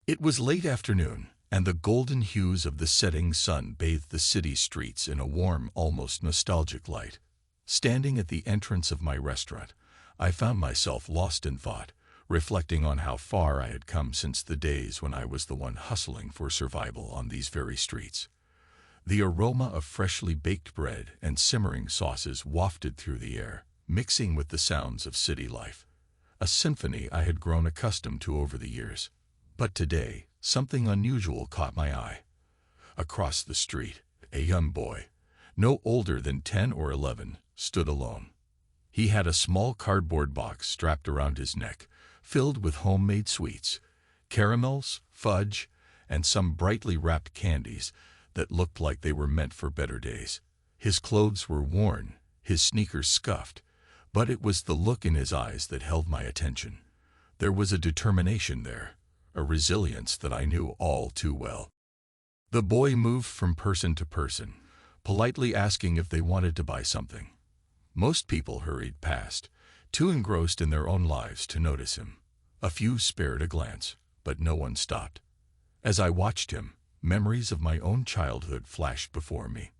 It was late afternoon, and the golden hues of the setting sun bathed the city streets in a warm, almost nostalgic light. Standing at the entrance of my restaurant, I found myself lost in thought, reflecting on how far I had come since the days when I was the one hustling for survival on these very streets. The aroma of freshly baked bread and simmering sauces wafted through the air, mixing with the sounds of city life, a symphony I had grown accustomed to over the years. But today, something unusual caught my eye. Across the street, a young boy, no older than 10 or 11, stood alone. He had a small cardboard box strapped around his neck, filled with homemade sweets, caramels, fudge, and some brightly wrapped candies that looked like they were meant for better days. His clothes were worn, his sneakers scuffed, but it was the look in his eyes that held my attention. There was a determination there, a resilience that I knew all too well. The boy moved from person to person, politely asking if they wanted to buy something. Most people hurried past, too engrossed in their own lives to notice him. A few spared a glance, but no one stopped. As I watched him, memories of my own childhood flashed before me.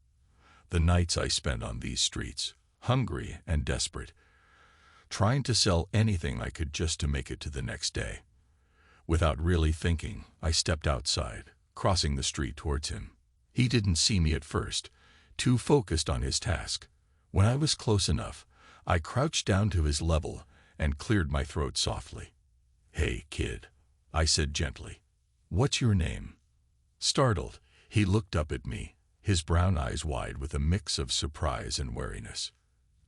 The nights I spent on these streets, hungry and desperate, trying to sell anything I could just to make it to the next day. Without really thinking, I stepped outside, crossing the street towards him. He didn't see me at first, too focused on his task. When I was close enough, I crouched down to his level and cleared my throat softly. "Hey, kid," I said gently. "What's your name?" Startled, he looked up at me, his brown eyes wide with a mix of surprise and wariness.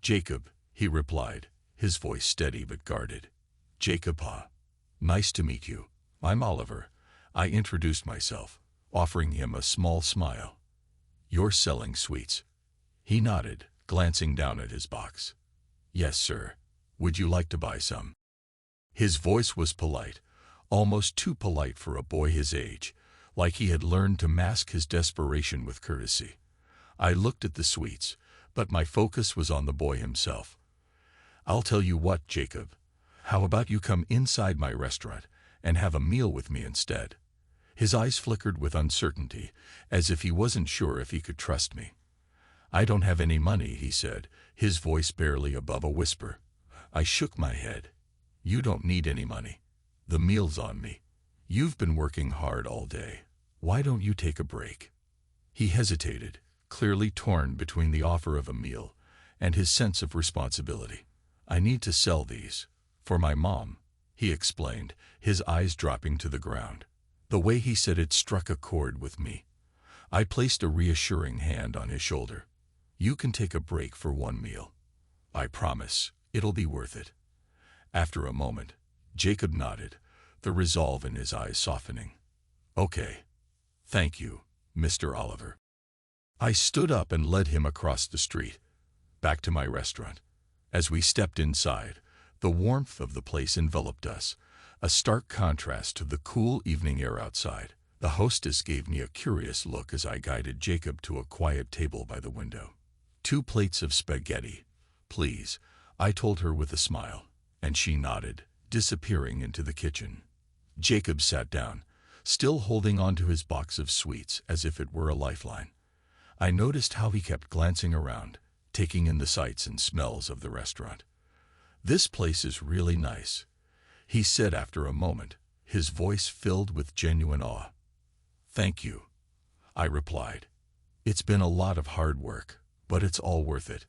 "Jacob," he replied, his voice steady but guarded. "Jacob, huh? Nice to meet you. I'm Oliver," I introduced myself, offering him a small smile. "You're selling sweets?" He nodded, glancing down at his box. "Yes, sir. Would you like to buy some?" His voice was polite, almost too polite for a boy his age, like he had learned to mask his desperation with courtesy. I looked at the sweets, but my focus was on the boy himself. "I'll tell you what, Jacob. How about you come inside my restaurant and have a meal with me instead?" His eyes flickered with uncertainty, as if he wasn't sure if he could trust me. "I don't have any money," he said, his voice barely above a whisper. I shook my head. "You don't need any money. The meal's on me. You've been working hard all day. Why don't you take a break?" He hesitated, clearly torn between the offer of a meal and his sense of responsibility. "I need to sell these. For my mom," he explained, his eyes dropping to the ground. The way he said it struck a chord with me. I placed a reassuring hand on his shoulder. "You can take a break for one meal. I promise, it'll be worth it." After a moment, Jacob nodded, the resolve in his eyes softening. "Okay. Thank you, Mr. Oliver." I stood up and led him across the street, back to my restaurant. As we stepped inside, the warmth of the place enveloped us, a stark contrast to the cool evening air outside. The hostess gave me a curious look as I guided Jacob to a quiet table by the window. "2 plates of spaghetti, please," I told her with a smile, and she nodded, disappearing into the kitchen. Jacob sat down, still holding onto his box of sweets as if it were a lifeline. I noticed how he kept glancing around, taking in the sights and smells of the restaurant. "This place is really nice," he said after a moment, his voice filled with genuine awe. "Thank you," I replied. "It's been a lot of hard work, but it's all worth it."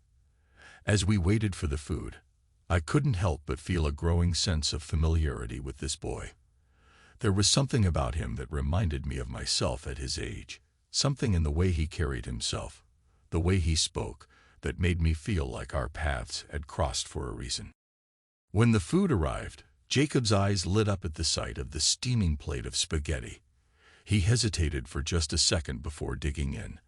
As we waited for the food, I couldn't help but feel a growing sense of familiarity with this boy. There was something about him that reminded me of myself at his age, something in the way he carried himself, the way he spoke, that made me feel like our paths had crossed for a reason. When the food arrived, Jacob's eyes lit up at the sight of the steaming plate of spaghetti. He hesitated for just a second before digging in,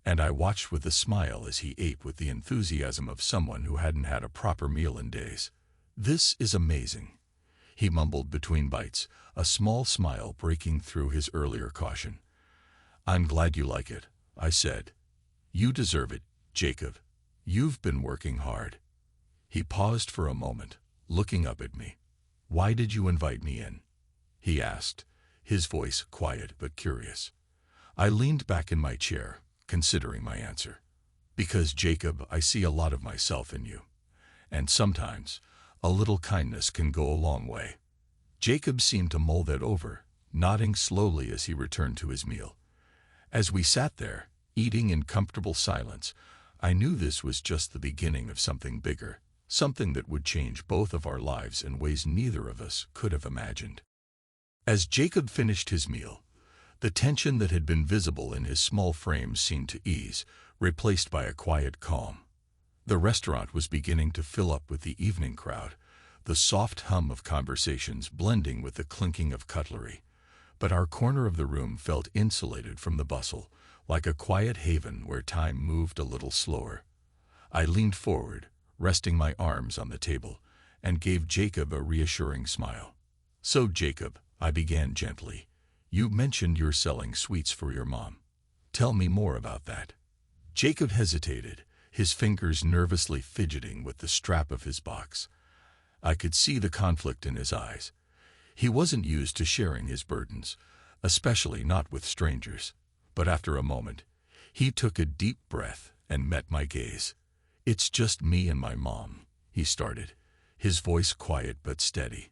and I watched with a smile as he ate with the enthusiasm of someone who hadn't had a proper meal in days. "This is amazing," he mumbled between bites, a small smile breaking through his earlier caution. "I'm glad you like it," I said. "You deserve it, Jacob. You've been working hard." He paused for a moment, looking up at me. "Why did you invite me in?" he asked, his voice quiet but curious. I leaned back in my chair, considering my answer. Because, Jacob, I see a lot of myself in you. And sometimes, a little kindness can go a long way. Jacob seemed to mull that over, nodding slowly as he returned to his meal. As we sat there, eating in comfortable silence, I knew this was just the beginning of something bigger, something that would change both of our lives in ways neither of us could have imagined. As Jacob finished his meal, the tension that had been visible in his small frame seemed to ease, replaced by a quiet calm. The restaurant was beginning to fill up with the evening crowd, the soft hum of conversations blending with the clinking of cutlery. But our corner of the room felt insulated from the bustle, like a quiet haven where time moved a little slower. I leaned forward, resting my arms on the table, and gave Jacob a reassuring smile. "So, Jacob," I began gently, "you mentioned you're selling sweets for your mom. Tell me more about that." Jacob hesitated, his fingers nervously fidgeting with the strap of his box. I could see the conflict in his eyes. He wasn't used to sharing his burdens, especially not with strangers. But after a moment, he took a deep breath and met my gaze. "It's just me and my mom," he started, his voice quiet but steady.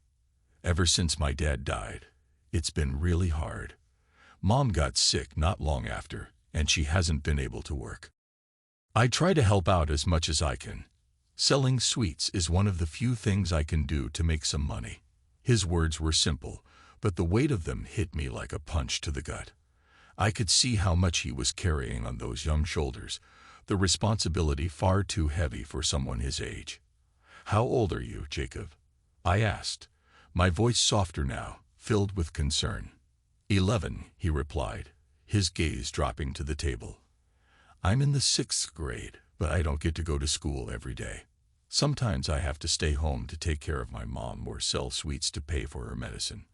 "Ever since my dad died, it's been really hard. Mom got sick not long after, and she hasn't been able to work. I try to help out as much as I can. Selling sweets is one of the few things I can do to make some money." His words were simple, but the weight of them hit me like a punch to the gut. I could see how much he was carrying on those young shoulders, the responsibility far too heavy for someone his age. "How old are you, Jacob?" I asked, my voice softer now, filled with concern. 11, he replied, his gaze dropping to the table. "I'm in the 6th grade, but I don't get to go to school every day. Sometimes I have to stay home to take care of my mom or sell sweets to pay for her medicine."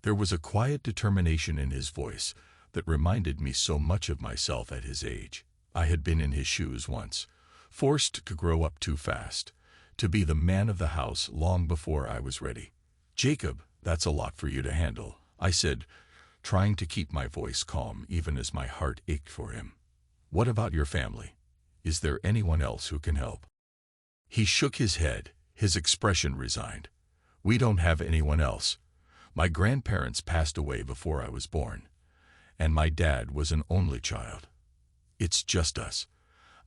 There was a quiet determination in his voice that reminded me so much of myself at his age. I had been in his shoes once, forced to grow up too fast, to be the man of the house long before I was ready. "Jacob, that's a lot for you to handle," I said, trying to keep my voice calm even as my heart ached for him. "What about your family? Is there anyone else who can help?" He shook his head, his expression resigned. "We don't have anyone else. My grandparents passed away before I was born, and my dad was an only child. It's just us."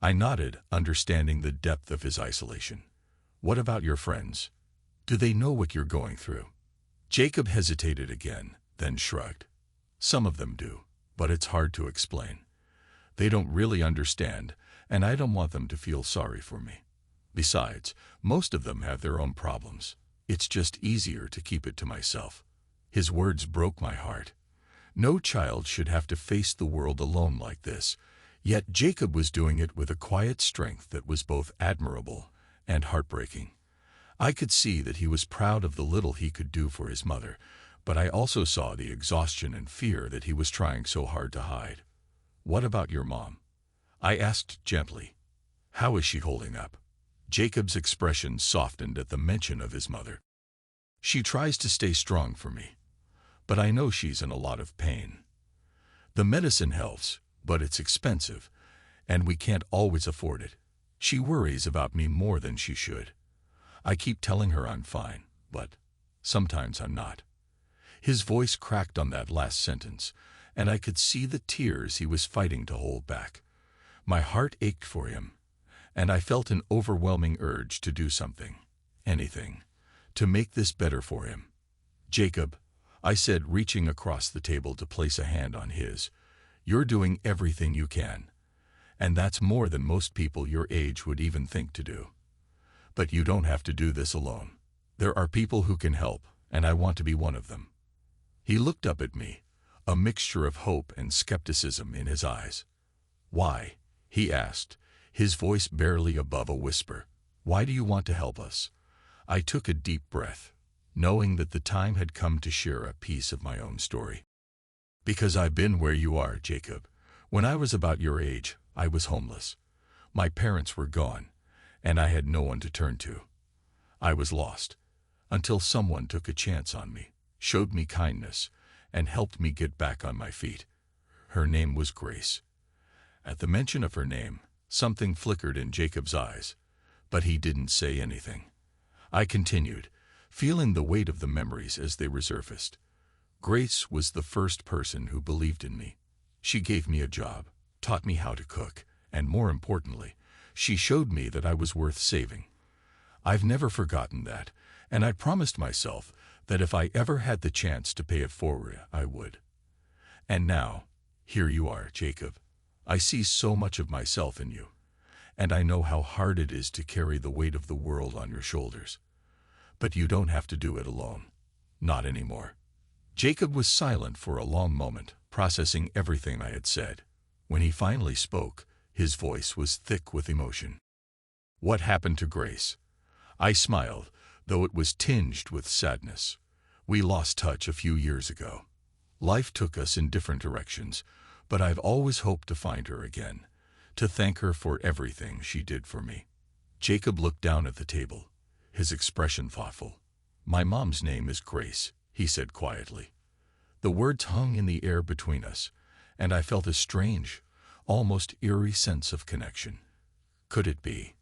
I nodded, understanding the depth of his isolation. "What about your friends? Do they know what you're going through?" Jacob hesitated again, then shrugged. "Some of them do, but it's hard to explain. They don't really understand, and I don't want them to feel sorry for me. Besides, most of them have their own problems. It's just easier to keep it to myself." His words broke my heart. No child should have to face the world alone like this, yet Jacob was doing it with a quiet strength that was both admirable and heartbreaking. I could see that he was proud of the little he could do for his mother, but I also saw the exhaustion and fear that he was trying so hard to hide. "What about your mom?" I asked gently. "How is she holding up?" Jacob's expression softened at the mention of his mother. "She tries to stay strong for me, but I know she's in a lot of pain. The medicine helps, but it's expensive, and we can't always afford it. She worries about me more than she should. I keep telling her I'm fine, but sometimes I'm not." His voice cracked on that last sentence, and I could see the tears he was fighting to hold back. My heart ached for him, and I felt an overwhelming urge to do something, anything, to make this better for him. "Jacob," I said, reaching across the table to place a hand on his, "you're doing everything you can, and that's more than most people your age would even think to do. But you don't have to do this alone. There are people who can help, and I want to be one of them." He looked up at me, a mixture of hope and skepticism in his eyes. "Why?" he asked, his voice barely above a whisper. "Why do you want to help us?" I took a deep breath, knowing that the time had come to share a piece of my own story. "Because I've been where you are, Jacob. When I was about your age, I was homeless. My parents were gone, and I had no one to turn to. I was lost, until someone took a chance on me, showed me kindness, and helped me get back on my feet. Her name was Grace. At the mention of her name, something flickered in Jacob's eyes, but he didn't say anything. I continued, feeling the weight of the memories as they resurfaced. Grace was the first person who believed in me. She gave me a job, taught me how to cook, and more importantly, she showed me that I was worth saving. I've never forgotten that, and I promised myself that if I ever had the chance to pay it forward, I would. And now, here you are, Jacob. I see so much of myself in you, and I know how hard it is to carry the weight of the world on your shoulders. But you don't have to do it alone. Not anymore. Jacob was silent for a long moment, processing everything I had said. When he finally spoke, his voice was thick with emotion. What happened to Grace? I smiled, though it was tinged with sadness. We lost touch a few years ago. Life took us in different directions, but I've always hoped to find her again, to thank her for everything she did for me. Jacob looked down at the table, his expression thoughtful. My mom's name is Grace, he said quietly. The words hung in the air between us, and I felt a strange, almost eerie sense of connection. Could it be?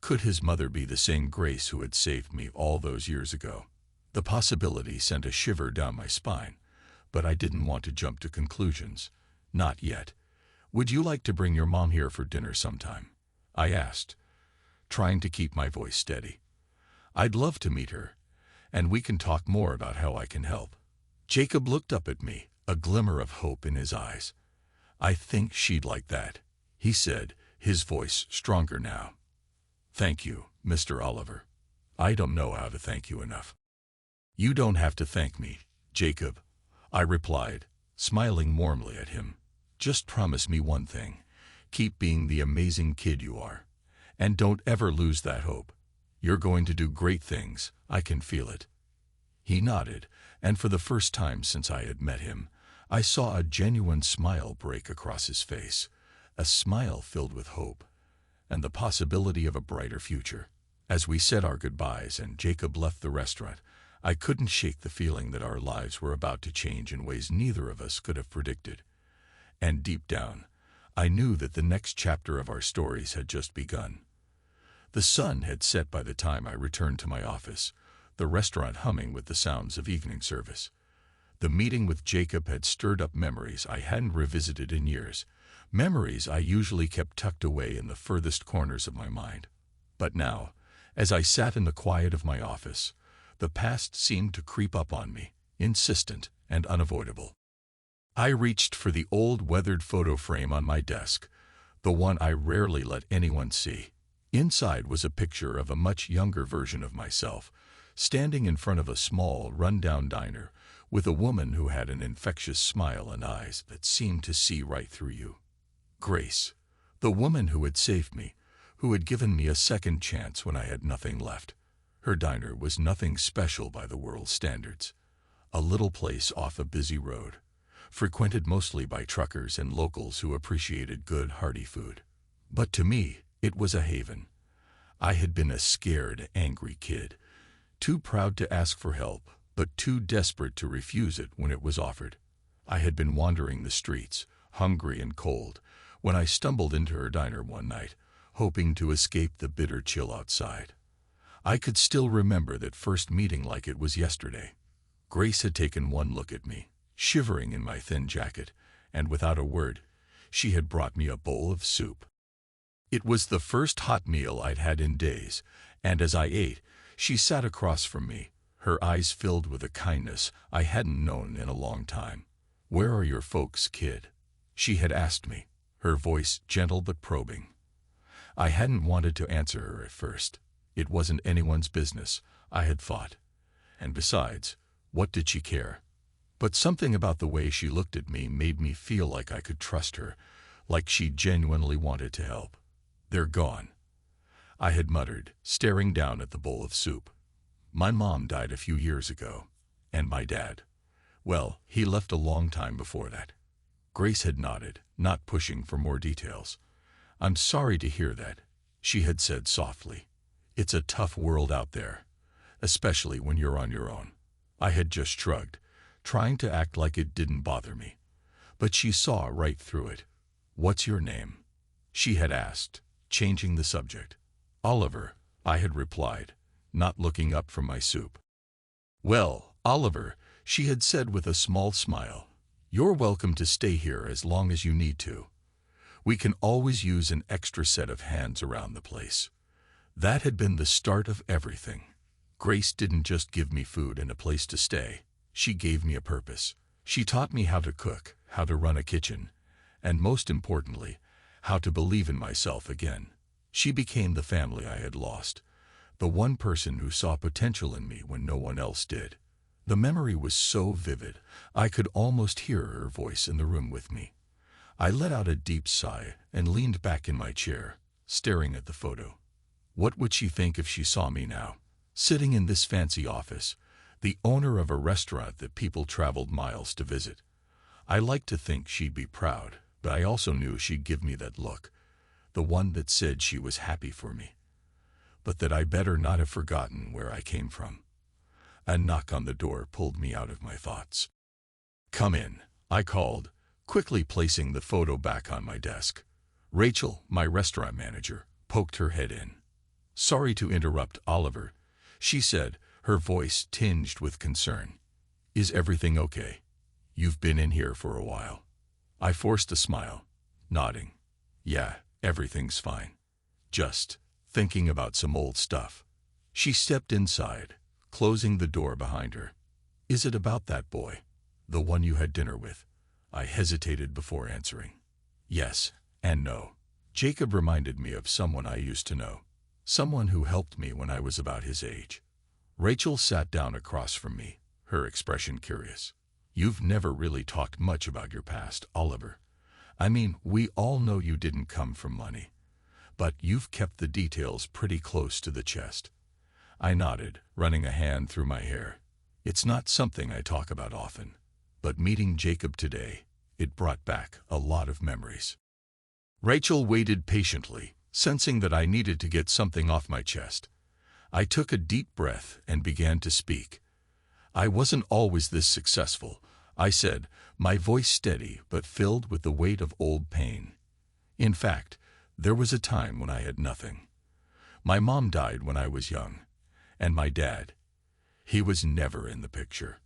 Could his mother be the same Grace who had saved me all those years ago? The possibility sent a shiver down my spine, but I didn't want to jump to conclusions. Not yet. Would you like to bring your mom here for dinner sometime? I asked, trying to keep my voice steady. I'd love to meet her, and we can talk more about how I can help. Jacob looked up at me, a glimmer of hope in his eyes. I think she'd like that, he said, his voice stronger now. Thank you, Mr. Oliver. I don't know how to thank you enough. You don't have to thank me, Jacob, I replied, smiling warmly at him. Just promise me one thing. Keep being the amazing kid you are. And don't ever lose that hope. You're going to do great things, I can feel it. He nodded, and for the first time since I had met him, I saw a genuine smile break across his face, a smile filled with hope, and the possibility of a brighter future. As we said our goodbyes and Jacob left the restaurant, I couldn't shake the feeling that our lives were about to change in ways neither of us could have predicted. And deep down, I knew that the next chapter of our stories had just begun. The sun had set by the time I returned to my office, the restaurant humming with the sounds of evening service. The meeting with Jacob had stirred up memories I hadn't revisited in years, memories I usually kept tucked away in the furthest corners of my mind. But now, as I sat in the quiet of my office, the past seemed to creep up on me, insistent and unavoidable. I reached for the old weathered photo frame on my desk, the one I rarely let anyone see. Inside was a picture of a much younger version of myself, standing in front of a small, run-down diner with a woman who had an infectious smile and eyes that seemed to see right through you. Grace, the woman who had saved me, who had given me a second chance when I had nothing left. Her diner was nothing special by the world's standards. A little place off a busy road, frequented mostly by truckers and locals who appreciated good, hearty food. But to me, it was a haven. I had been a scared, angry kid, too proud to ask for help, but too desperate to refuse it when it was offered. I had been wandering the streets, hungry and cold, when I stumbled into her diner one night, hoping to escape the bitter chill outside. I could still remember that first meeting like it was yesterday. Grace had taken one look at me, shivering in my thin jacket, and without a word, she had brought me a bowl of soup. It was the first hot meal I'd had in days, and as I ate, she sat across from me, her eyes filled with a kindness I hadn't known in a long time. "Where are your folks, kid?" she had asked me, her voice gentle but probing. I hadn't wanted to answer her at first. It wasn't anyone's business, I had thought. And besides, what did she care? But something about the way she looked at me made me feel like I could trust her, like she genuinely wanted to help. "They're gone," I had muttered, staring down at the bowl of soup. "My mom died a few years ago, and my dad, well, he left a long time before that." Grace had nodded, not pushing for more details. "I'm sorry to hear that," she had said softly. "It's a tough world out there, especially when you're on your own." I had just shrugged, trying to act like it didn't bother me. But she saw right through it. "What's your name?" she had asked, changing the subject. "Oliver," I had replied, not looking up from my soup. "Well, Oliver," she had said with a small smile, "you're welcome to stay here as long as you need to. We can always use an extra set of hands around the place." That had been the start of everything. Grace didn't just give me food and a place to stay. She gave me a purpose. She taught me how to cook, how to run a kitchen, and most importantly, how to believe in myself again. She became the family I had lost, the one person who saw potential in me when no one else did. The memory was so vivid, I could almost hear her voice in the room with me. I let out a deep sigh and leaned back in my chair, staring at the photo. What would she think if she saw me now, sitting in this fancy office, the owner of a restaurant that people traveled miles to visit? I liked to think she'd be proud, but I also knew she'd give me that look, the one that said she was happy for me, but that I better not have forgotten where I came from. A knock on the door pulled me out of my thoughts. "Come in," I called, quickly placing the photo back on my desk. Rachel, my restaurant manager, poked her head in. "Sorry to interrupt, Oliver," she said, her voice tinged with concern. "Is everything okay? You've been in here for a while." I forced a smile, nodding. "Yeah, everything's fine. Just thinking about some old stuff." She stepped inside, closing the door behind her. "Is it about that boy? The one you had dinner with?" I hesitated before answering. "Yes and no." Jacob reminded me of someone I used to know. Someone who helped me when I was about his age. Rachel sat down across from me, her expression curious. "You've never really talked much about your past, Oliver. I mean, we all know you didn't come from money, but you've kept the details pretty close to the chest." I nodded, running a hand through my hair. "It's not something I talk about often, but meeting Jacob today, it brought back a lot of memories." Rachel waited patiently, sensing that I needed to get something off my chest. I took a deep breath and began to speak. "I wasn't always this successful," I said, my voice steady but filled with the weight of old pain. "In fact, there was a time when I had nothing. My mom died when I was young, and my dad, he was never in the picture.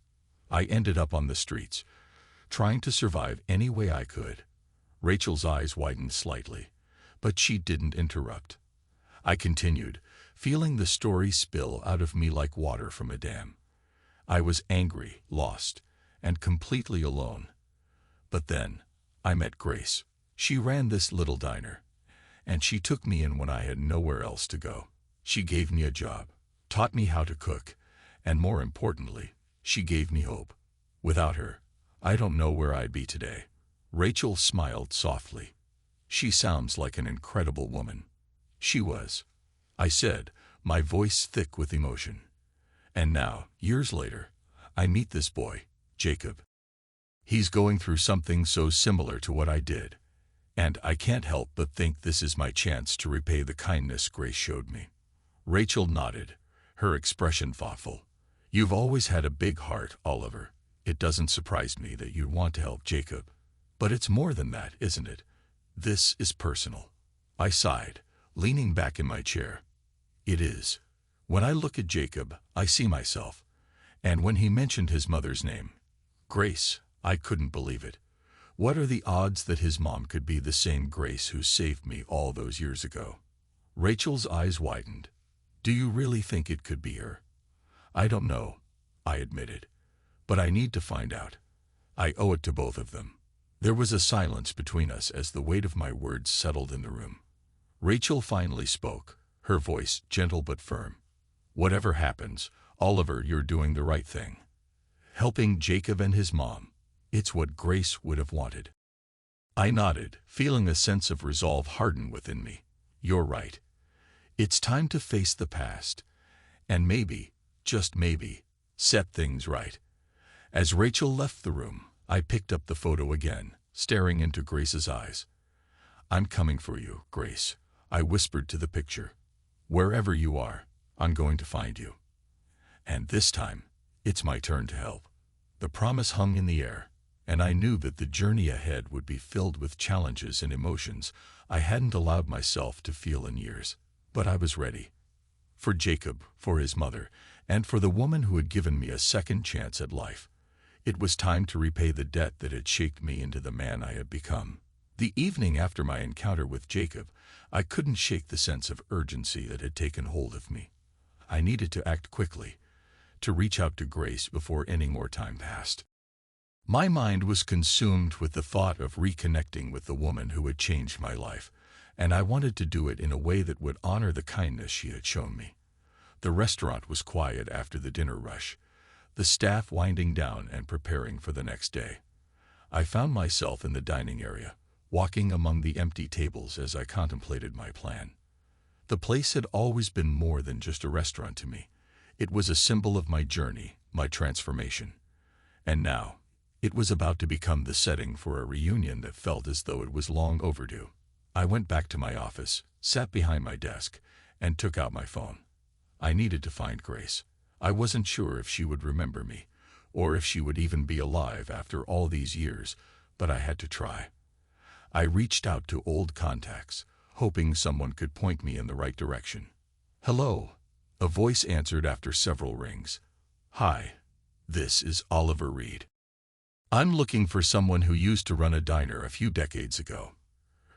I ended up on the streets, trying to survive any way I could." Rachel's eyes widened slightly, but she didn't interrupt. I continued, feeling the story spill out of me like water from a dam. I was angry, lost, and completely alone. But then, I met Grace. She ran this little diner, and she took me in when I had nowhere else to go. She gave me a job, taught me how to cook, and more importantly, she gave me hope. Without her, I don't know where I'd be today. Rachel smiled softly. "She sounds like an incredible woman." She was, I said, my voice thick with emotion. "And now, years later, I meet this boy, Jacob. He's going through something so similar to what I did, and I can't help but think this is my chance to repay the kindness Grace showed me." Rachel nodded, her expression thoughtful. "You've always had a big heart, Oliver. It doesn't surprise me that you'd want to help Jacob. But it's more than that, isn't it? This is personal." I sighed, leaning back in my chair. "It is. When I look at Jacob, I see myself. And when he mentioned his mother's name, Grace, I couldn't believe it. What are the odds that his mom could be the same Grace who saved me all those years ago?" Rachel's eyes widened. "Do you really think it could be her?" "I don't know," I admitted. "But I need to find out. I owe it to both of them." There was a silence between us as the weight of my words settled in the room. Rachel finally spoke, her voice gentle but firm. "Whatever happens, Oliver, you're doing the right thing. Helping Jacob and his mom. It's what Grace would have wanted." I nodded, feeling a sense of resolve harden within me. "You're right. It's time to face the past, and maybe, just maybe, set things right." As Rachel left the room, I picked up the photo again, staring into Grace's eyes. "I'm coming for you, Grace," I whispered to the picture. "Wherever you are, I'm going to find you. And this time, it's my turn to help." The promise hung in the air, and I knew that the journey ahead would be filled with challenges and emotions I hadn't allowed myself to feel in years. But I was ready. For Jacob, for his mother, and for the woman who had given me a second chance at life. It was time to repay the debt that had shaped me into the man I had become. The evening after my encounter with Jacob, I couldn't shake the sense of urgency that had taken hold of me. I needed to act quickly, to reach out to Grace before any more time passed. My mind was consumed with the thought of reconnecting with the woman who had changed my life, and I wanted to do it in a way that would honor the kindness she had shown me. The restaurant was quiet after the dinner rush, the staff winding down and preparing for the next day. I found myself in the dining area, walking among the empty tables as I contemplated my plan. The place had always been more than just a restaurant to me. It was a symbol of my journey, my transformation. And now, it was about to become the setting for a reunion that felt as though it was long overdue. I went back to my office, sat behind my desk, and took out my phone. I needed to find Grace. I wasn't sure if she would remember me, or if she would even be alive after all these years, but I had to try. I reached out to old contacts, hoping someone could point me in the right direction. "Hello," a voice answered after several rings. "Hi, this is Oliver Reed. I'm looking for someone who used to run a diner a few decades ago.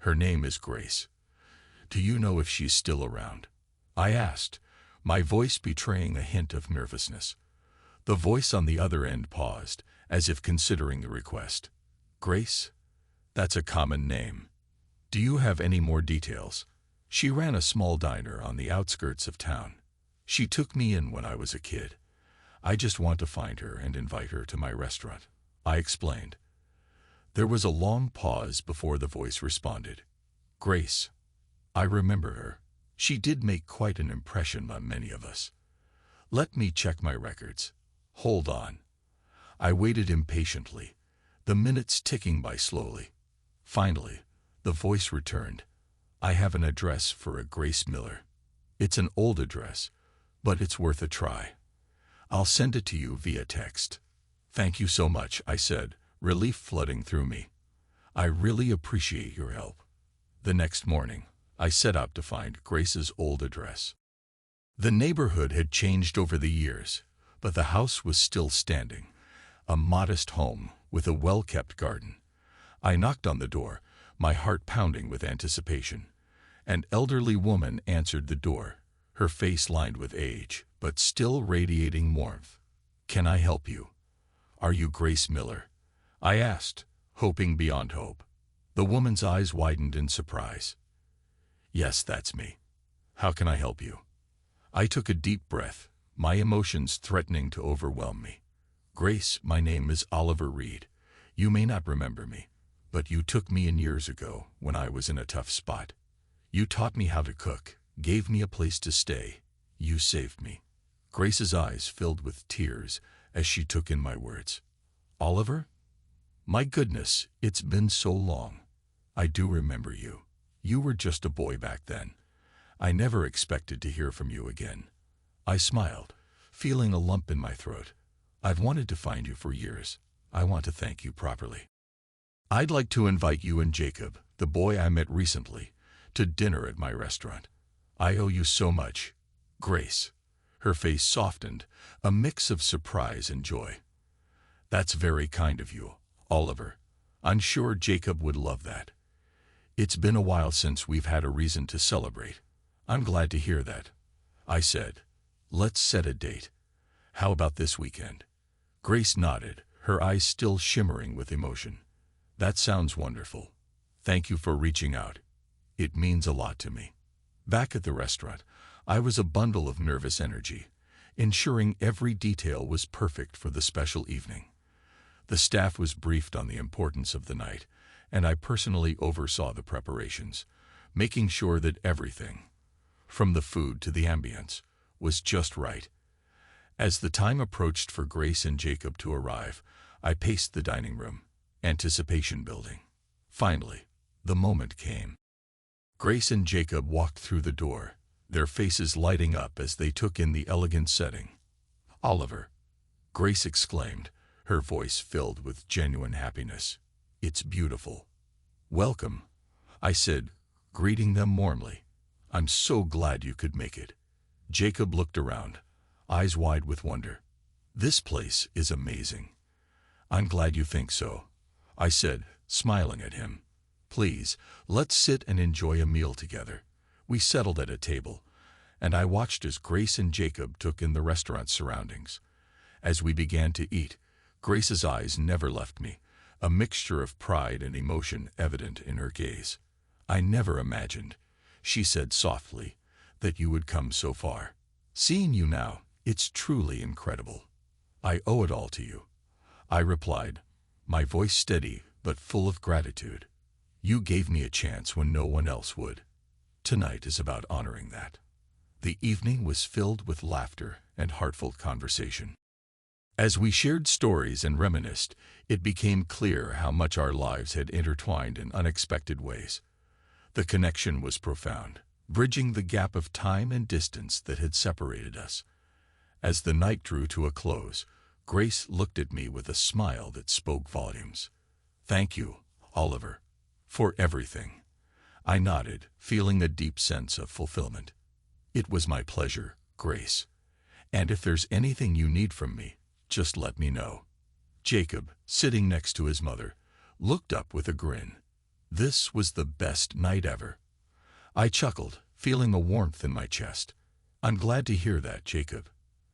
Her name is Grace. Do you know if she's still around?" I asked, my voice betraying a hint of nervousness. The voice on the other end paused, as if considering the request. "Grace? That's a common name. Do you have any more details?" She ran a small diner on the outskirts of town. She took me in when I was a kid. I just want to find her and invite her to my restaurant, I explained. There was a long pause before the voice responded. "Grace. I remember her. She did make quite an impression on many of us. Let me check my records. Hold on." I waited impatiently, the minutes ticking by slowly. Finally, the voice returned. "I have an address for a Grace Miller. It's an old address, but it's worth a try. I'll send it to you via text." "Thank you so much," I said, relief flooding through me. "I really appreciate your help." The next morning, I set out to find Grace's old address. The neighborhood had changed over the years, but the house was still standing, a modest home with a well-kept garden. I knocked on the door, my heart pounding with anticipation. An elderly woman answered the door, her face lined with age, but still radiating warmth. "Can I help you? Are you Grace Miller?" I asked, hoping beyond hope. The woman's eyes widened in surprise. "Yes, that's me. How can I help you?" I took a deep breath, my emotions threatening to overwhelm me. "Grace, my name is Oliver Reed. You may not remember me, but you took me in years ago when I was in a tough spot. You taught me how to cook, gave me a place to stay. You saved me." Grace's eyes filled with tears as she took in my words. "Oliver? My goodness, it's been so long. I do remember you. You were just a boy back then. I never expected to hear from you again." I smiled, feeling a lump in my throat. "I've wanted to find you for years. I want to thank you properly. I'd like to invite you and Jacob, the boy I met recently, to dinner at my restaurant. I owe you so much, Grace." Her face softened, a mix of surprise and joy. "That's very kind of you, Oliver. I'm sure Jacob would love that. It's been a while since we've had a reason to celebrate." "I'm glad to hear that," I said. "Let's set a date. How about this weekend?" Grace nodded, her eyes still shimmering with emotion. "That sounds wonderful. Thank you for reaching out. It means a lot to me." Back at the restaurant, I was a bundle of nervous energy, ensuring every detail was perfect for the special evening. The staff was briefed on the importance of the night, and I personally oversaw the preparations, making sure that everything, from the food to the ambience, was just right. As the time approached for Grace and Jacob to arrive, I paced the dining room, anticipation building. Finally, the moment came. Grace and Jacob walked through the door, their faces lighting up as they took in the elegant setting. "Oliver," Grace exclaimed, her voice filled with genuine happiness. "It's beautiful." "Welcome," I said, greeting them warmly. "I'm so glad you could make it." Jacob looked around, eyes wide with wonder. "This place is amazing." "I'm glad you think so," I said, smiling at him. "Please, let's sit and enjoy a meal together." We settled at a table, and I watched as Grace and Jacob took in the restaurant's surroundings. As we began to eat, Grace's eyes never left me, a mixture of pride and emotion evident in her gaze. "I never imagined," she said softly, "that you would come so far. Seeing you now, it's truly incredible." "I owe it all to you," I replied, my voice steady but full of gratitude. "You gave me a chance when no one else would. Tonight is about honoring that." The evening was filled with laughter and heartfelt conversation. As we shared stories and reminisced, it became clear how much our lives had intertwined in unexpected ways. The connection was profound, bridging the gap of time and distance that had separated us. As the night drew to a close, Grace looked at me with a smile that spoke volumes. "Thank you, Oliver, for everything." I nodded, feeling a deep sense of fulfillment. "It was my pleasure, Grace. And if there's anything you need from me, just let me know." Jacob, sitting next to his mother, looked up with a grin. This was the best night ever. I chuckled, feeling a warmth in my chest. "I'm glad to hear that, Jacob."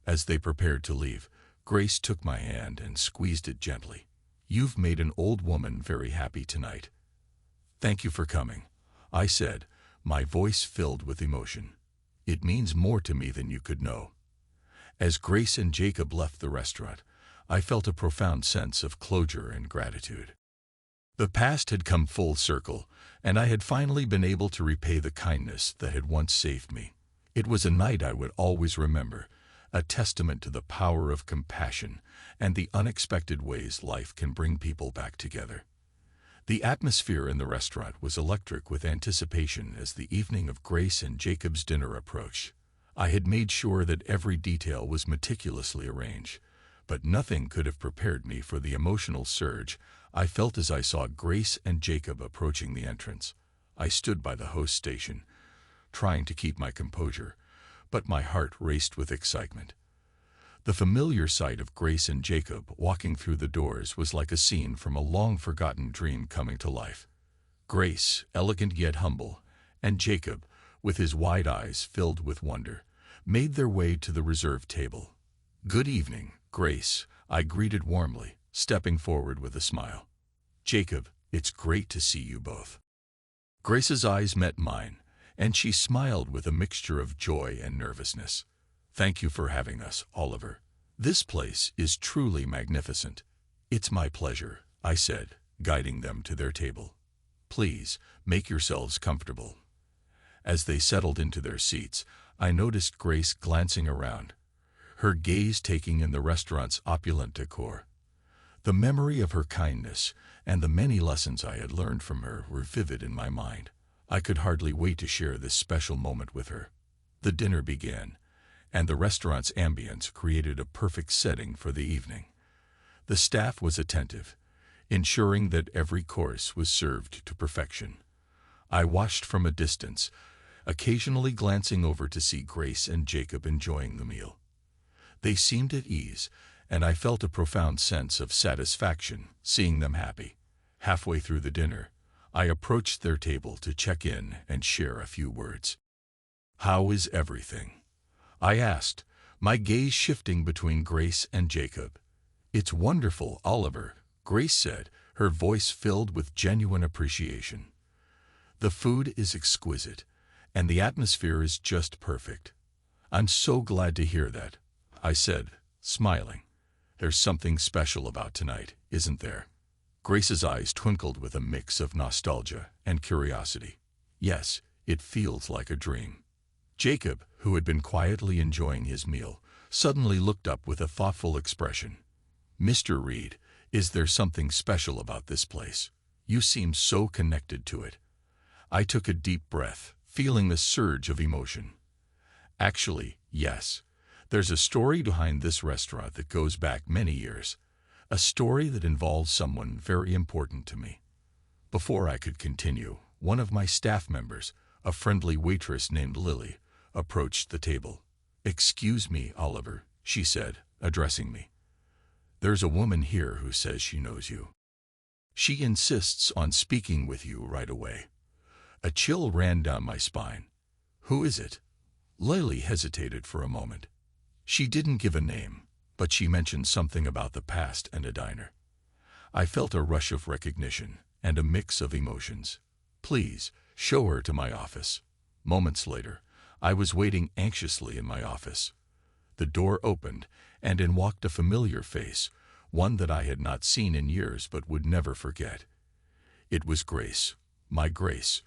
As they prepared to leave, Grace took my hand and squeezed it gently. "You've made an old woman very happy tonight." "Thank you for coming," I said, my voice filled with emotion. "It means more to me than you could know." As Grace and Jacob left the restaurant, I felt a profound sense of closure and gratitude. The past had come full circle, and I had finally been able to repay the kindness that had once saved me. It was a night I would always remember, a testament to the power of compassion and the unexpected ways life can bring people back together. The atmosphere in the restaurant was electric with anticipation as the evening of Grace and Jacob's dinner approached. I had made sure that every detail was meticulously arranged, but nothing could have prepared me for the emotional surge I felt as I saw Grace and Jacob approaching the entrance. I stood by the host station, trying to keep my composure, but my heart raced with excitement. The familiar sight of Grace and Jacob walking through the doors was like a scene from a long-forgotten dream coming to life. Grace, elegant yet humble, and Jacob, with his wide eyes filled with wonder, made their way to the reserved table. "Good evening, Grace," I greeted warmly, stepping forward with a smile. "Jacob, it's great to see you both." Grace's eyes met mine, and she smiled with a mixture of joy and nervousness. "Thank you for having us, Oliver. This place is truly magnificent." "It's my pleasure," I said, guiding them to their table. "Please, make yourselves comfortable." As they settled into their seats, I noticed Grace glancing around, her gaze taking in the restaurant's opulent decor. The memory of her kindness and the many lessons I had learned from her were vivid in my mind. I could hardly wait to share this special moment with her. The dinner began, and the restaurant's ambience created a perfect setting for the evening. The staff was attentive, ensuring that every course was served to perfection. I watched from a distance, occasionally glancing over to see Grace and Jacob enjoying the meal. They seemed at ease, and I felt a profound sense of satisfaction seeing them happy. Halfway through the dinner, I approached their table to check in and share a few words. "How is everything?" I asked, my gaze shifting between Grace and Jacob. "It's wonderful, Oliver," Grace said, her voice filled with genuine appreciation. "The food is exquisite, and the atmosphere is just perfect." "I'm so glad to hear that," I said, smiling. "There's something special about tonight, isn't there?" Grace's eyes twinkled with a mix of nostalgia and curiosity. "Yes, it feels like a dream." Jacob, who had been quietly enjoying his meal, suddenly looked up with a thoughtful expression. "Mr. Reed, is there something special about this place? You seem so connected to it." I took a deep breath, feeling the surge of emotion. "Actually, yes. There's a story behind this restaurant that goes back many years. a story that involves someone very important to me. Before I could continue, one of my staff members, a friendly waitress named Lily, approached the table. "Excuse me, Oliver," she said, addressing me. "There's a woman here who says she knows you. She insists on speaking with you right away." A chill ran down my spine. "Who is it?" Lily hesitated for a moment. She didn't give a name, but she mentioned something about the past and a diner. I felt a rush of recognition and a mix of emotions. "Please, show her to my office." Moments later, I was waiting anxiously in my office. The door opened, and in walked a familiar face, one that I had not seen in years but would never forget. It was Grace, my Grace,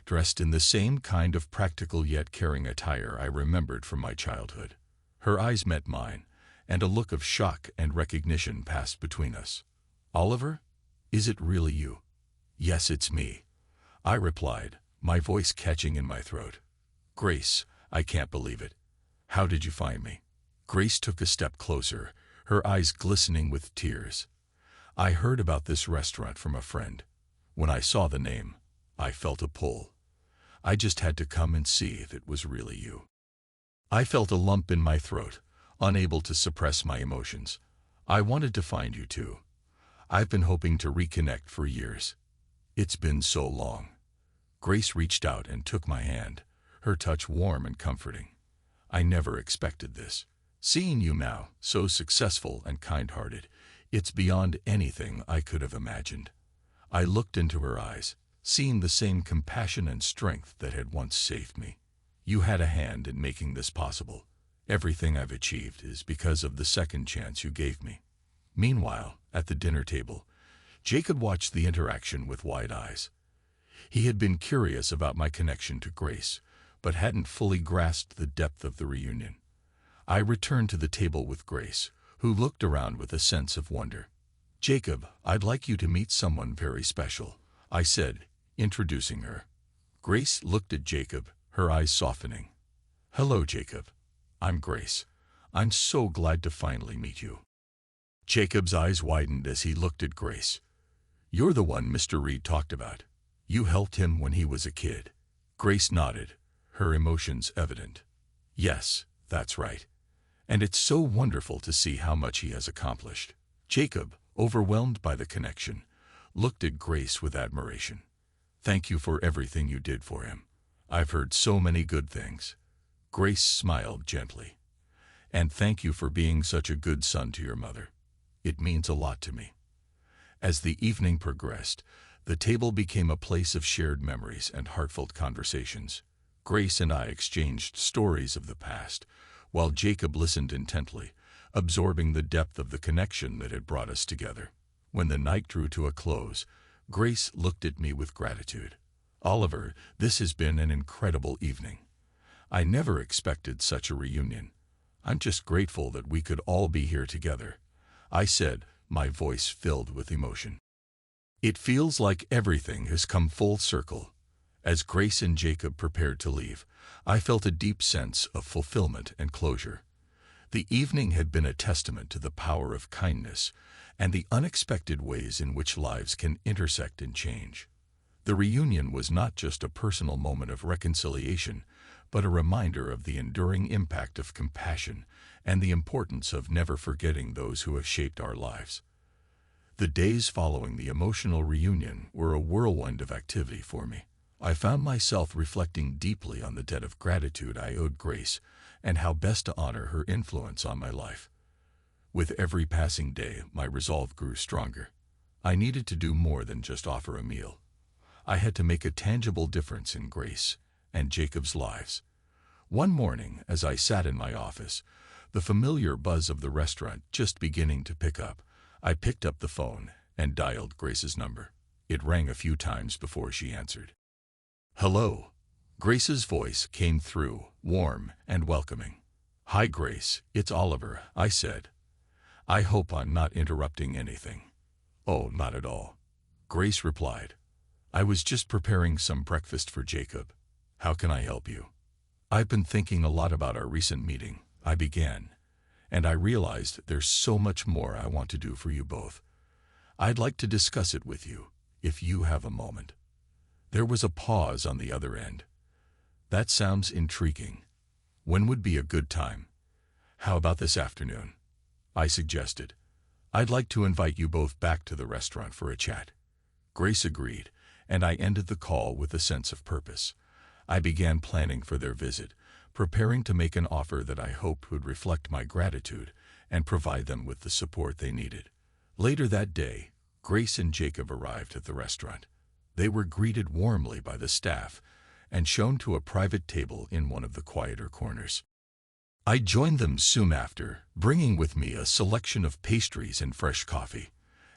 dressed in the same kind of practical yet caring attire I remembered from my childhood. Her eyes met mine, and a look of shock and recognition passed between us. "Oliver, is it really you?" "Yes, it's me," I replied, my voice catching in my throat. "Grace, I can't believe it. How did you find me?" Grace took a step closer, her eyes glistening with tears. "I heard about this restaurant from a friend. When I saw the name, I felt a pull. I just had to come and see if it was really you." I felt a lump in my throat, unable to suppress my emotions. "I wanted to find you too. I've been hoping to reconnect for years. It's been so long." Grace reached out and took my hand, her touch warm and comforting. "I never expected this. Seeing you now, so successful and kind-hearted, it's beyond anything I could have imagined." I looked into her eyes, seeing the same compassion and strength that had once saved me. "You had a hand in making this possible. Everything I've achieved is because of the second chance you gave me." Meanwhile, at the dinner table, Jacob watched the interaction with wide eyes. He had been curious about my connection to Grace, but hadn't fully grasped the depth of the reunion. I returned to the table with Grace, who looked around with a sense of wonder. "Jacob, I'd like you to meet someone very special," I said, introducing her. Grace looked at Jacob, her eyes softening. "Hello, Jacob. I'm Grace. I'm so glad to finally meet you." Jacob's eyes widened as he looked at Grace. "You're the one Mr. Reed talked about. You helped him when he was a kid." Grace nodded, her emotions evident. "Yes, that's right. And it's so wonderful to see how much he has accomplished." Jacob, overwhelmed by the connection, looked at Grace with admiration. "Thank you for everything you did for him. I've heard so many good things." Grace smiled gently. "And thank you for being such a good son to your mother. It means a lot to me." As the evening progressed, the table became a place of shared memories and heartfelt conversations. Grace and I exchanged stories of the past, while Jacob listened intently, absorbing the depth of the connection that had brought us together. When the night drew to a close, Grace looked at me with gratitude. "Oliver, this has been an incredible evening. I never expected such a reunion. I'm just grateful that we could all be here together," I said, my voice filled with emotion. "It feels like everything has come full circle." As Grace and Jacob prepared to leave, I felt a deep sense of fulfillment and closure. The evening had been a testament to the power of kindness and the unexpected ways in which lives can intersect and change. The reunion was not just a personal moment of reconciliation, but a reminder of the enduring impact of compassion and the importance of never forgetting those who have shaped our lives. The days following the emotional reunion were a whirlwind of activity for me. I found myself reflecting deeply on the debt of gratitude I owed Grace and how best to honor her influence on my life. With every passing day, my resolve grew stronger. I needed to do more than just offer a meal. I had to make a tangible difference in Grace and Jacob's lives. One morning, as I sat in my office, the familiar buzz of the restaurant just beginning to pick up, I picked up the phone and dialed Grace's number. It rang a few times before she answered. "Hello." Grace's voice came through, warm and welcoming. "Hi, Grace, it's Oliver," I said. "I hope I'm not interrupting anything." "Oh, not at all," Grace replied. "I was just preparing some breakfast for Jacob. How can I help you?" "I've been thinking a lot about our recent meeting," I began, and I realized there's so much more I want to do for you both. I'd like to discuss it with you, if you have a moment." There was a pause on the other end. "That sounds intriguing. When would be a good time?" "How about this afternoon?" I suggested. "I'd like to invite you both back to the restaurant for a chat." Grace agreed, and I ended the call with a sense of purpose. I began planning for their visit, preparing to make an offer that I hoped would reflect my gratitude and provide them with the support they needed. Later that day, Grace and Jacob arrived at the restaurant. They were greeted warmly by the staff and shown to a private table in one of the quieter corners. I joined them soon after, bringing with me a selection of pastries and fresh coffee.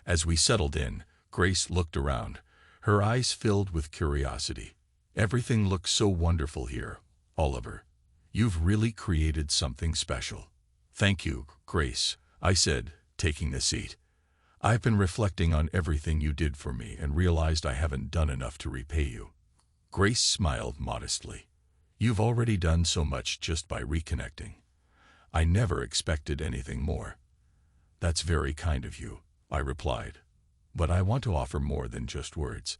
As we settled in, Grace looked around, her eyes filled with curiosity. "Everything looks so wonderful here, Oliver. You've really created something special." "Thank you, Grace," I said, taking a seat. "I've been reflecting on everything you did for me and realized I haven't done enough to repay you." Grace smiled modestly. "You've already done so much just by reconnecting. I never expected anything more." "That's very kind of you," I replied. "But I want to offer more than just words.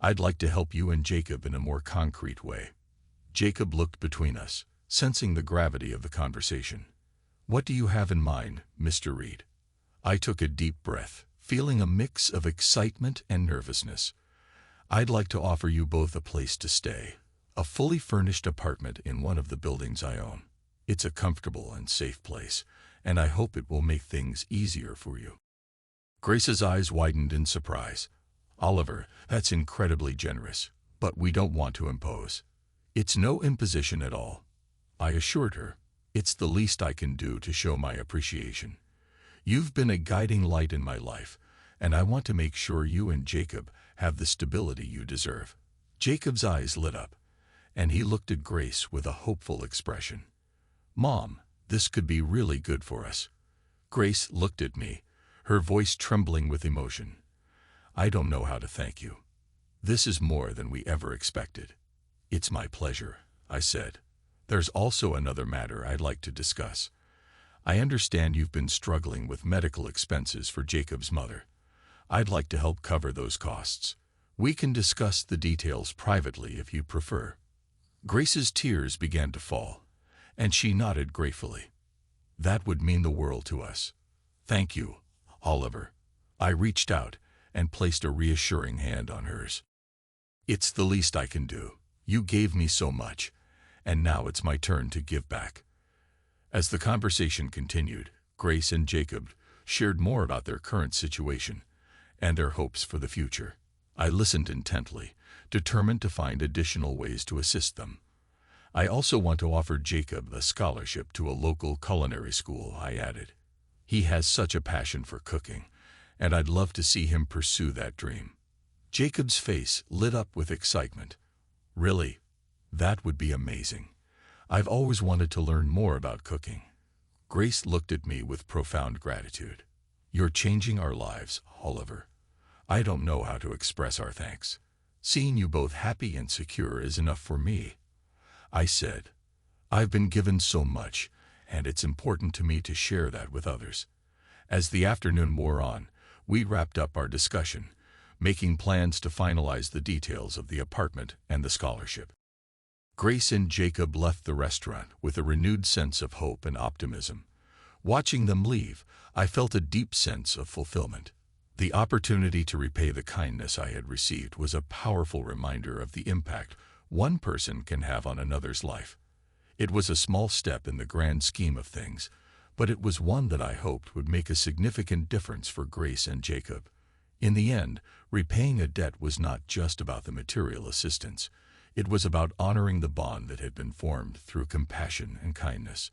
I'd like to help you and Jacob in a more concrete way." Jacob looked between us, sensing the gravity of the conversation. "What do you have in mind, Mr. Reed?" I took a deep breath, feeling a mix of excitement and nervousness. "I'd like to offer you both a place to stay, a fully furnished apartment in one of the buildings I own. It's a comfortable and safe place, and I hope it will make things easier for you." Grace's eyes widened in surprise. "Oliver, that's incredibly generous, but we don't want to impose." "It's no imposition at all," I assured her. "It's the least I can do to show my appreciation. You've been a guiding light in my life, and I want to make sure you and Jacob have the stability you deserve." Jacob's eyes lit up, and he looked at Grace with a hopeful expression. "Mom, this could be really good for us." Grace looked at me, her voice trembling with emotion. "I don't know how to thank you. This is more than we ever expected." "It's my pleasure," I said. "There's also another matter I'd like to discuss. I understand you've been struggling with medical expenses for Jacob's mother. I'd like to help cover those costs. We can discuss the details privately if you prefer." Grace's tears began to fall, and she nodded gratefully. "That would mean the world to us. Thank you, Oliver." I reached out and placed a reassuring hand on hers. "It's the least I can do. You gave me so much, and now it's my turn to give back." As the conversation continued, Grace and Jacob shared more about their current situation and their hopes for the future. I listened intently, determined to find additional ways to assist them. "I also want to offer Jacob a scholarship to a local culinary school," I added. "He has such a passion for cooking, and I'd love to see him pursue that dream." Jacob's face lit up with excitement. "Really? That would be amazing. I've always wanted to learn more about cooking." Grace looked at me with profound gratitude. "You're changing our lives, Oliver. I don't know how to express our thanks. Seeing you both happy and secure is enough for me." I said, "I've been given so much, and it's important to me to share that with others." As the afternoon wore on, we wrapped up our discussion, making plans to finalize the details of the apartment and the scholarship. Grace and Jacob left the restaurant with a renewed sense of hope and optimism. Watching them leave, I felt a deep sense of fulfillment. The opportunity to repay the kindness I had received was a powerful reminder of the impact one person can have on another's life. It was a small step in the grand scheme of things, but it was one that I hoped would make a significant difference for Grace and Jacob. In the end, repaying a debt was not just about the material assistance. It was about honoring the bond that had been formed through compassion and kindness.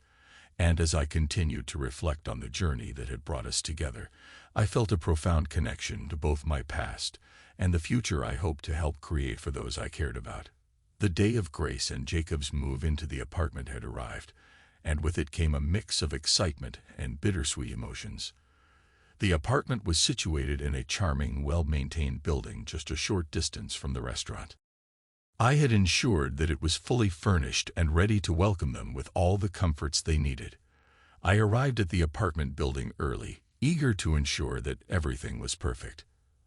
And as I continued to reflect on the journey that had brought us together, I felt a profound connection to both my past and the future I hoped to help create for those I cared about. The day of Grace and Jacob's move into the apartment had arrived, and with it came a mix of excitement and bittersweet emotions. The apartment was situated in a charming, well-maintained building just a short distance from the restaurant. I had ensured that it was fully furnished and ready to welcome them with all the comforts they needed. I arrived at the apartment building early, eager to ensure that everything was perfect.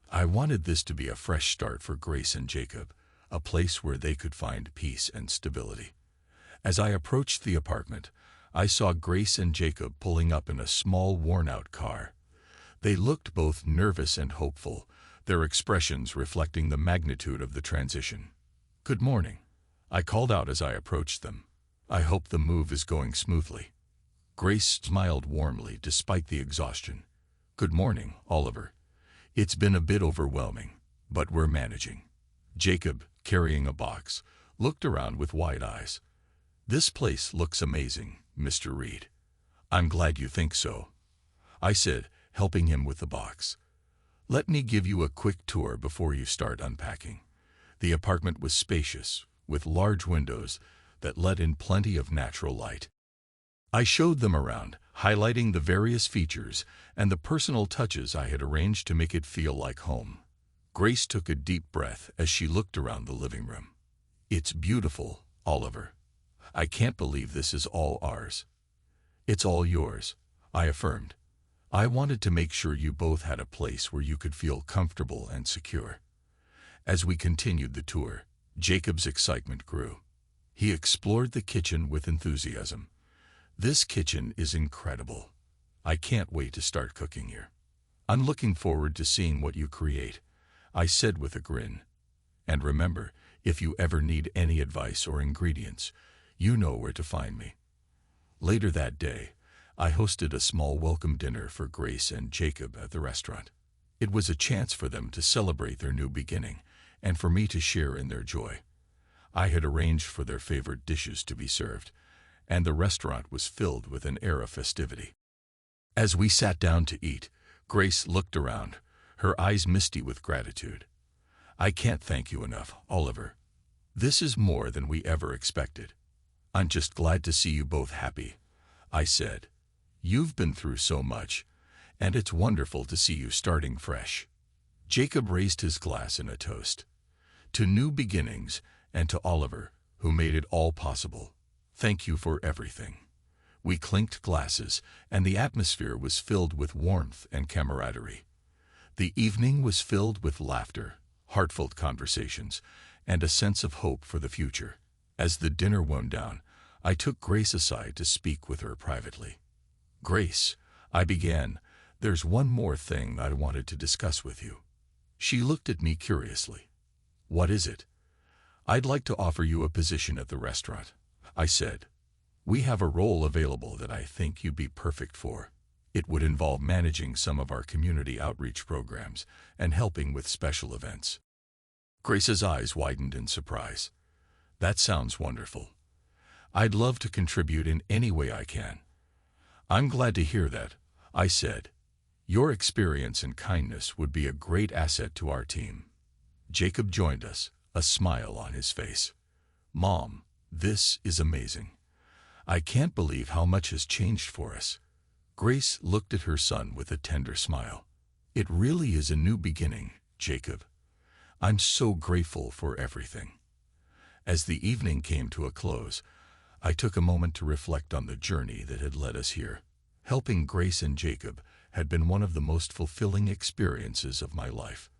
I wanted this to be a fresh start for Grace and Jacob, a place where they could find peace and stability. As I approached the apartment, I saw Grace and Jacob pulling up in a small, worn-out car. They looked both nervous and hopeful, their expressions reflecting the magnitude of the transition. "Good morning," I called out as I approached them. "I hope the move is going smoothly." Grace smiled warmly despite the exhaustion. "Good morning, Oliver. It's been a bit overwhelming, but we're managing." Jacob, carrying a box, looked around with wide eyes. "This place looks amazing, Mr. Reed." "I'm glad you think so," I said, helping him with the box. "Let me give you a quick tour before you start unpacking." The apartment was spacious, with large windows that let in plenty of natural light. I showed them around, highlighting the various features and the personal touches I had arranged to make it feel like home. Grace took a deep breath as she looked around the living room. "It's beautiful, Oliver. I can't believe this is all ours." "It's all yours," I affirmed. "I wanted to make sure you both had a place where you could feel comfortable and secure." As we continued the tour, Jacob's excitement grew. He explored the kitchen with enthusiasm. "This kitchen is incredible. I can't wait to start cooking here." "I'm looking forward to seeing what you create," I said with a grin. "And remember, if you ever need any advice or ingredients, you know where to find me." Later that day, I hosted a small welcome dinner for Grace and Jacob at the restaurant. It was a chance for them to celebrate their new beginning and for me to share in their joy. I had arranged for their favorite dishes to be served, and the restaurant was filled with an air of festivity. As we sat down to eat, Grace looked around, her eyes misty with gratitude. "I can't thank you enough, Oliver. This is more than we ever expected." "I'm just glad to see you both happy," I said. "You've been through so much, and it's wonderful to see you starting fresh." Jacob raised his glass in a toast. "To new beginnings, and to Oliver, who made it all possible. Thank you for everything." We clinked glasses, and the atmosphere was filled with warmth and camaraderie. The evening was filled with laughter, heartfelt conversations, and a sense of hope for the future. As the dinner wound down, I took Grace aside to speak with her privately. "Grace," I began, "there's one more thing I wanted to discuss with you." She looked at me curiously. "What is it?" "I'd like to offer you a position at the restaurant," I said. "We have a role available that I think you'd be perfect for. It would involve managing some of our community outreach programs and helping with special events." Grace's eyes widened in surprise. "That sounds wonderful. I'd love to contribute in any way I can." "I'm glad to hear that," I said. "Your experience and kindness would be a great asset to our team." Jacob joined us, a smile on his face. "Mom, this is amazing. I can't believe how much has changed for us." Grace looked at her son with a tender smile. "It really is a new beginning, Jacob. I'm so grateful for everything." As the evening came to a close, I took a moment to reflect on the journey that had led us here. Helping Grace and Jacob had been one of the most fulfilling experiences of my life.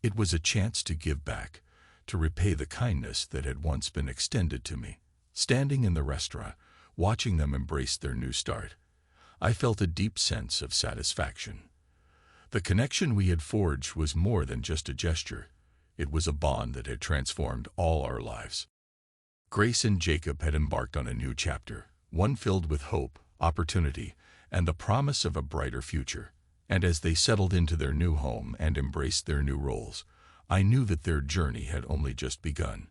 It was a chance to give back, to repay the kindness that had once been extended to me. Standing in the restaurant, watching them embrace their new start, I felt a deep sense of satisfaction. The connection we had forged was more than just a gesture. It was a bond that had transformed all our lives. Grace and Jacob had embarked on a new chapter, one filled with hope, opportunity, and the promise of a brighter future. And as they settled into their new home and embraced their new roles, I knew that their journey had only just begun.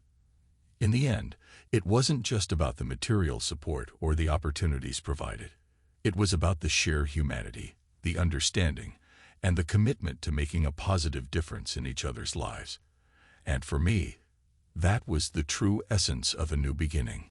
In the end, it wasn't just about the material support or the opportunities provided. It was about the shared humanity, the understanding, and the commitment to making a positive difference in each other's lives. And for me, that was the true essence of a new beginning.